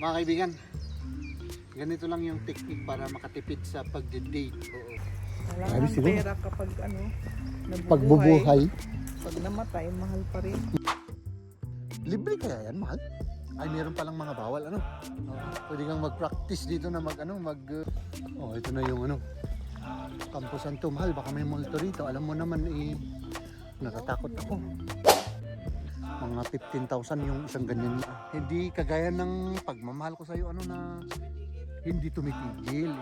Mga kaibigan, ganito lang yung technique para makatipid sa pagde-date. Oo. Kailangan pera kapag nabubuhay. Pagbubuhay. Pag namatay, mahal pa rin. Libre kaya yan, mahal? Ay, meron palang mga bawal, ano? Pwede kang mag-practice dito na ito na yung Camposanto, mahal. Baka may multo rito. Alam mo naman, natatakot ako. Mga 15,000 yung isang ganyan. Hindi kagaya ng pagmamahal ko sa'yo, na hindi tumitigil.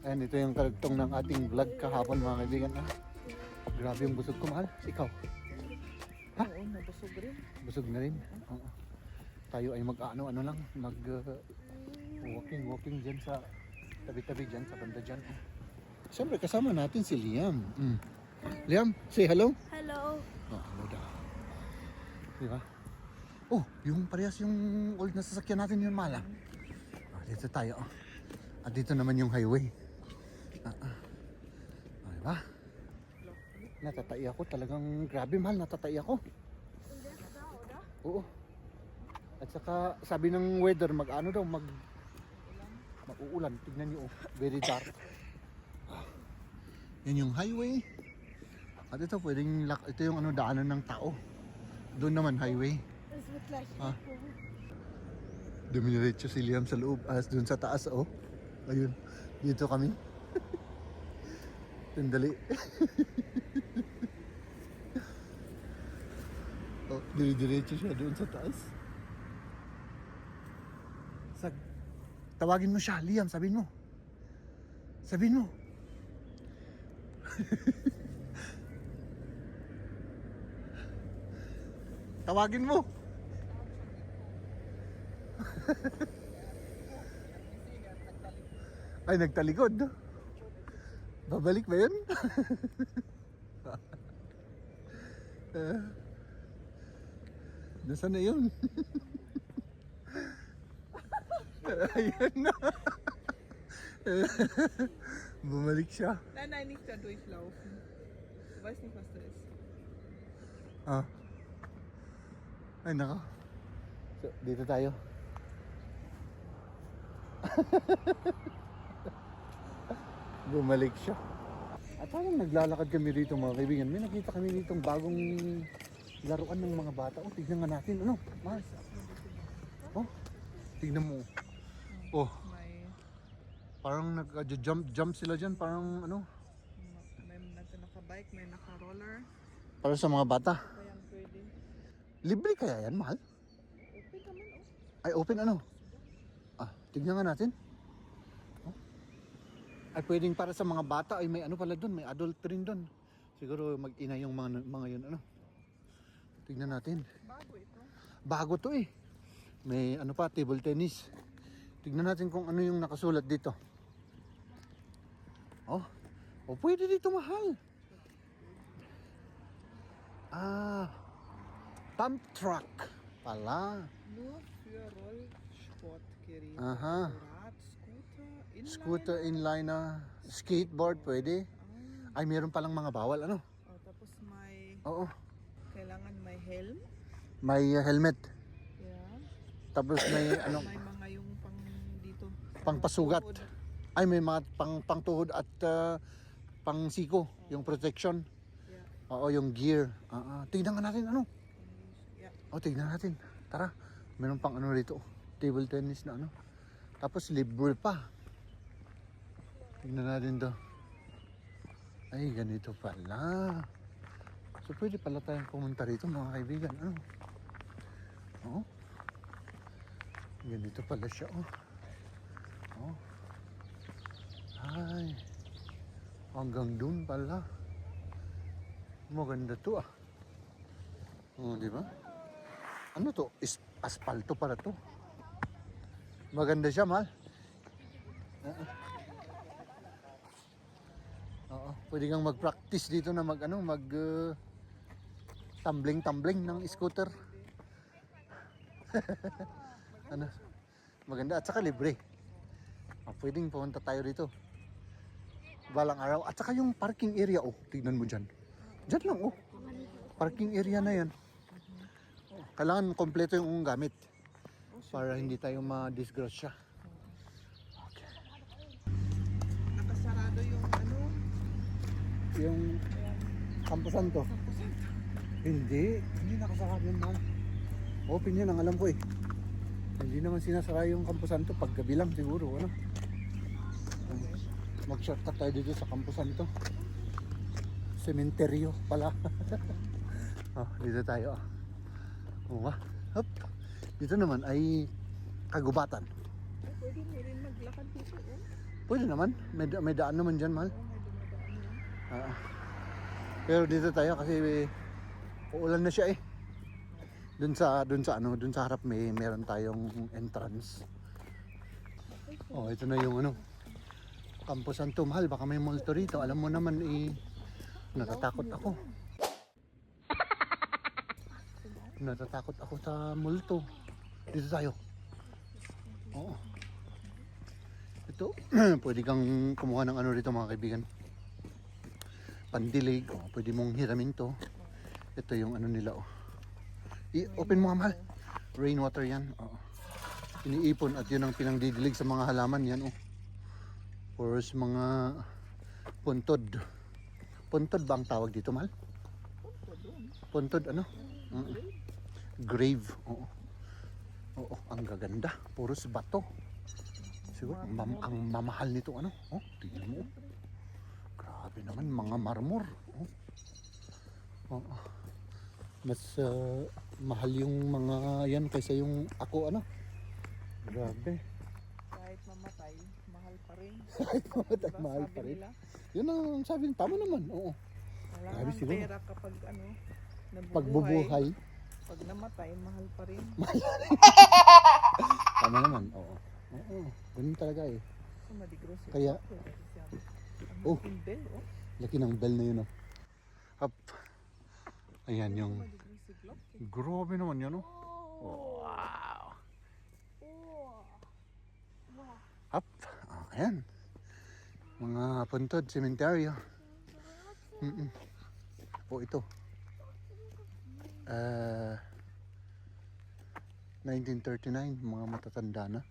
Ayan, ito yung karagtong ng ating vlog kahapon, mga kaibigan. Grabe yung busog ko, mahal. Ikaw? Ha? Oo, nabusog rin. Busog na rin? Oo. Tayo ay walking dyan sa tabi-tabi dyan, sa banda dyan. Siyempre, kasama natin si Liam. Liam, say hello. Hello. Hello daw. Diba? Oh, yung parehas yung old na sasakyan natin yun, Mala. Dito tayo. At dito naman yung highway. Diba? Natatai ako. Talagang grabe, mahal. Natatai ako. Oo. At saka sabi ng weather, mag-uulan. Tignan nyo, very dark. Yan yung highway. At ito ito yung daanan ng tao. Doon naman highway. Dumiretso si Liam sa loob, doon sa taas, ayun, dito kami. Tandali. Diretso siya doon sa taas. Tawagin mo siya, Liam, sabihin mo. Tawagin mo. Ay, nagtalikod. Babalik ba yun? Nasaan na yun? Ayan na. Bumalik siya. Nein, nicht da durchlaufen. Du weißt nicht, was da ist. Ay, nako. So, dito tayo. Bumalik siya. At parang naglalakad kami rito, mga kaibigan. May nakita kami ditong bagong laruan ng mga bata. Tignan nga natin. Mars? Tignan mo. Parang nag-jump sila dyan. Parang May naka-bike, may naka-roller. para sa mga bata. Kaya pwede. Libre kaya yan, mahal? Open naman, Ay, open tignan nga natin. Ay, pwedeng para sa mga bata. Ay, may pala doon. May adult rin doon. Siguro mag-ina yung mga yun. Tignan natin. Bago ito. Bago to eh. May table tennis. Tignan natin kung ano yung nakasulat dito. Pwede dito, mahal. Pump truck pala. Nur für Rollsportgerät. Aha. Rad, Scooter, inliner, skateboard, pwede. Ay, meron palang mga bawal, Tapos may Oo. kailangan may helm. May helmet. Yeah. Tapos may May mga yung pang dito. pangpasugat. Tuhod. Ay, may mga pangtuhod at pangsiko, yung protection. Yeah. Oo, yung gear. Tignan nga natin, Yeah. tignan natin. Tara, meron pang rito. Table tennis na Tapos libre pa. Tignan natin to. Ay, ganito pala. So, pwede pala tayong pumunta rito, mga kaibigan. Ganito pala siya, Ay. Hanggang dun pala. Maganda to, di ba? Ano to? Aspalto para to. Maganda siya, mahal. Pwede kang mag-practice dito na tumbling ng scooter. Maganda at saka libre. Pwedeng pumunta tayo rito balang araw. At saka yung parking area, tignan mo dyan. Dyan lang, parking area na yan. Kailangan kompleto yung gamit para hindi tayo ma-disgrasya. Okay. Nakasarado yung ano. Yung Campo Santo. Campo Santo. Hindi nakasarado yun, mahal. Open yun, ang alam ko eh. Hindi naman sinasara yung Campo Santo pag gabi lang siguro, ano. Mag-shortcut tayo dito sa Campo Santo. Sementeryo pala. Dito tayo. Hop. Dito naman ay kagubatan. Ay, pwede mo rin maglakad dito. Oh. Pwede naman. May daan naman dyan, mahal. Oh, may dumadaan yan. Pero dito tayo kasi uulan na siya eh. Dun sa harap meron tayong entrance. Ito na yung Campo Santo, mahal. Baka may multo rito. Alam mo naman natatakot ako. Natatakot ako sa multo. Dito tayo. Oo. Ito, pwede kang kumuha ng rito mga kaibigan. Pandilig. Pwede mong hiramin to. Ito yung nila. I-open mo nga, mahal. Rainwater yan. Iniipon at yun ang pinangdidilig sa mga halaman yan. Or sa mga puntod. Puntod ba ang tawag dito, mahal? Puntod Grave. Oo, ang gaganda. Puros bato. Siguro, ang mamahal nito, tingnan mo. Grabe naman, mga marmor. Mas mahal yung mga yan kaysa yung ako, Grabe. Kahit mamatay, mahal pa rin. Kahit mamatay, Diba, mahal sabi pa rin. nila, Yun ang sabi, tama naman, oo. wala Grabe kang siguro. pera kapag nabubuhay. Pagbubuhay, Pag namatay, mahal pa rin. tama naman, oo. Oo, ganun talaga eh. So, madigros yun. Kaya, Ang laking bell, laki ng bell na yun, Up. Ayan yung, Madigros si Glock. grabe naman yun, Wow. Up. Ayan. Mga puntod, sementeryo. Ito. 1939, mga matatanda na.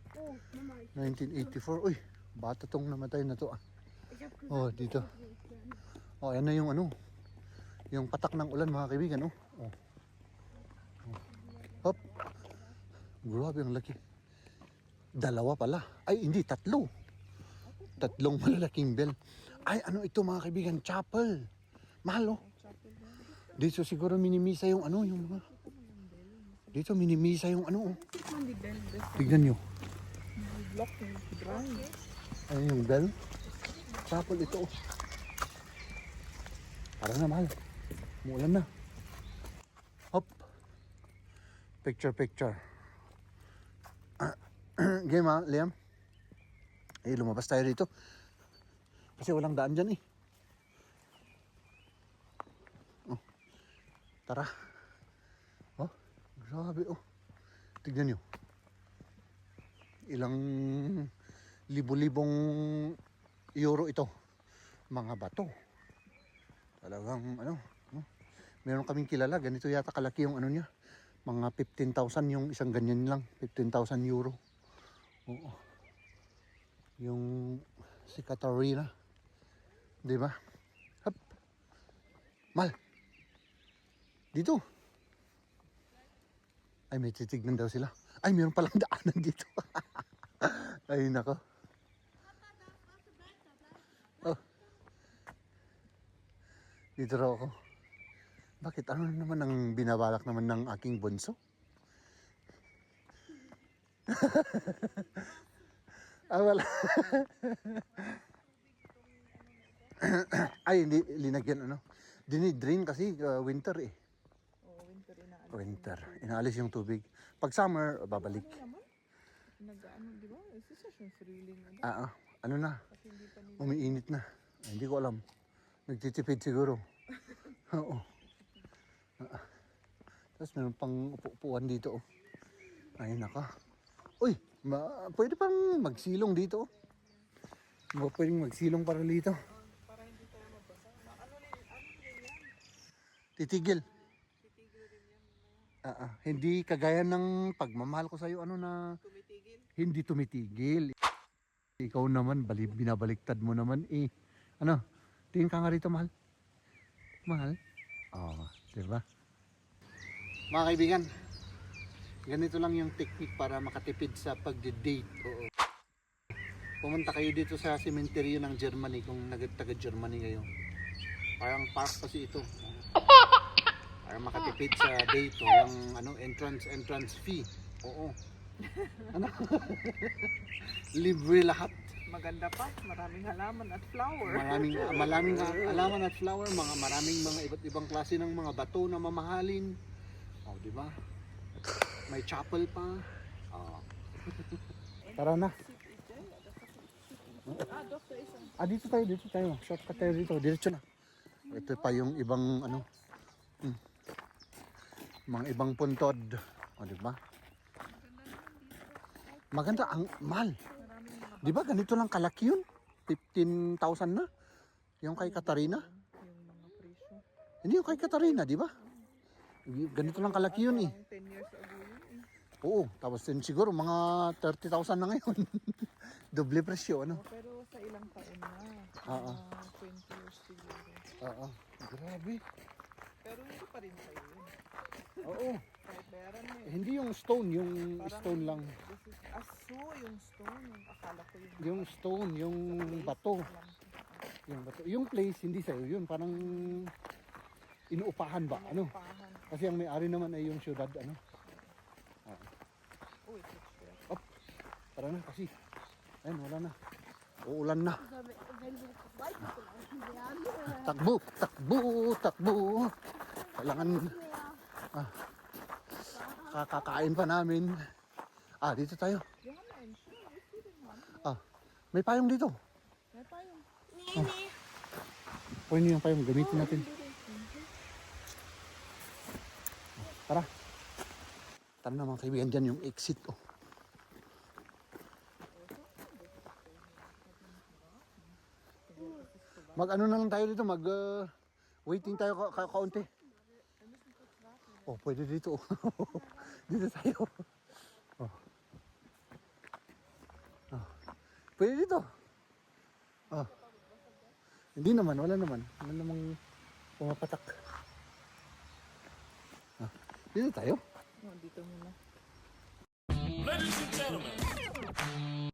1984, uy, bata tong namatay na to dito. Ayan na yung yung patak ng ulan mga kaibigan, Hop. Grabe ang laki. Dalawa pala. Ay, hindi, tatlo. Tatlong malalaking bell. Ay, ito mga kaibigan, chapel. Mahal, Dito siguro minimisa yung yung mga. Dito minimisa yung Tignan nyo. Block yung dry. Ayun yung bell. Chapel ito. Parang na, mahal. Muulan na. Hop. Picture. Game Liam. Lumabas tayo dito. Kasi walang daan dyan eh. Tara. Grabe Tignan nyo. Ilang libo-libong euro ito. Mga bato. Talagang meron kaming kilala. Ganito yata kalaki yung niya. Mga 15,000 yung isang ganyan lang. 15,000 euro. Oo. Yung si Katarina. Diba? Hop. Mal. Dito. Ay, may titignan daw sila. Ay, mayroon palang daanan dito. Ay, nako. Dito raw ako. Bakit? Ano naman ang binabalak naman ng aking bunso? Wala. Ay, hindi linagyan Dinidrain kasi winter eh. Winter inaalis. Winter. Inaalis yung tubig. Pag summer, babalik. Di ba? Isa siyang thrilling. Ano na? Kasi hindi pa nila. Umiinit na. Ay, hindi ko alam. Nagtitipid siguro. Oo. Tapos meron pang upuan dito. Ay, naka. Uy, pwede pang magsilong dito. Pwedeng magsilong para dito. Para hindi tayo mabasa. Ano rin yan? Titigil. Titigil rin yan. Hindi kagaya ng pagmamahal ko sa'yo, ano na Tumitigil. hindi tumitigil. Ikaw naman, binabaliktad mo naman eh. Ano, tingin ka nga rito, mahal. Mahal? Oo, diba? Mga kaibigan, ganito lang yung technique para makatipid sa pagde-date. Oo. Pumunta kayo dito sa sementeryo ng Germany kung taga-Germany kayo. Parang park kasi ito. Para makatipid sa date, walang entrance fee. Oo. Ano? Libre lahat. Maganda pa. Maraming halaman at flower. Maraming halaman at flower, maraming mga iba't ibang klase ng mga bato na mamahalin. Oh, di ba? May chapel pa. Oh. Tara na. Dito tayo. Shortcut tayo dito. Diretso na. Ito pa yung ibang mga ibang puntod. O, di ba? Maganda ang mahal. Di ba ganito lang kalaki yun? 15,000 na. Yung kay Katarina. Yung mga presyo. Hindi yung kay Katarina, di ba? Ganito lang kalaki yun eh. Parang 10 years ago yun eh. Oo, tapos din siguro mga 30,000 na ngayon. Doble presyo, ano? Pero sa ilang taon na. Oo. 20 years siguro. Oo, grabe. Pero hindi pa rin sa'yo yun. Oo, Kahit bayaran mo yun. hindi yung stone Parang stone lang. This is aso yung stone. Akala ko yung Yung stone, yung bato. alam ko. Yung bato. Yung place, hindi sa'yo yun. Parang inuupahan ba? Ano? Pahan. Kasi ang may-ari naman ay yung syudad, ano? Uy, picture. Tara na kasi. Ayun, wala na. Uulan na. Takbo, takbo, takbo. Kailangan kakakain pa namin. Dito tayo. May payong dito. May payong. Pwede yung payong, gamitin natin. Tara. Tara na mga kaibigan, dyan yung exit. Mag-ano na lang tayo dito, waiting tayo kaunti. Pwede dito. Dito tayo. Pwede dito. Hindi naman, wala naman. Wala namang pumapatak. Dito tayo. Dito muna. Ladies and gentlemen,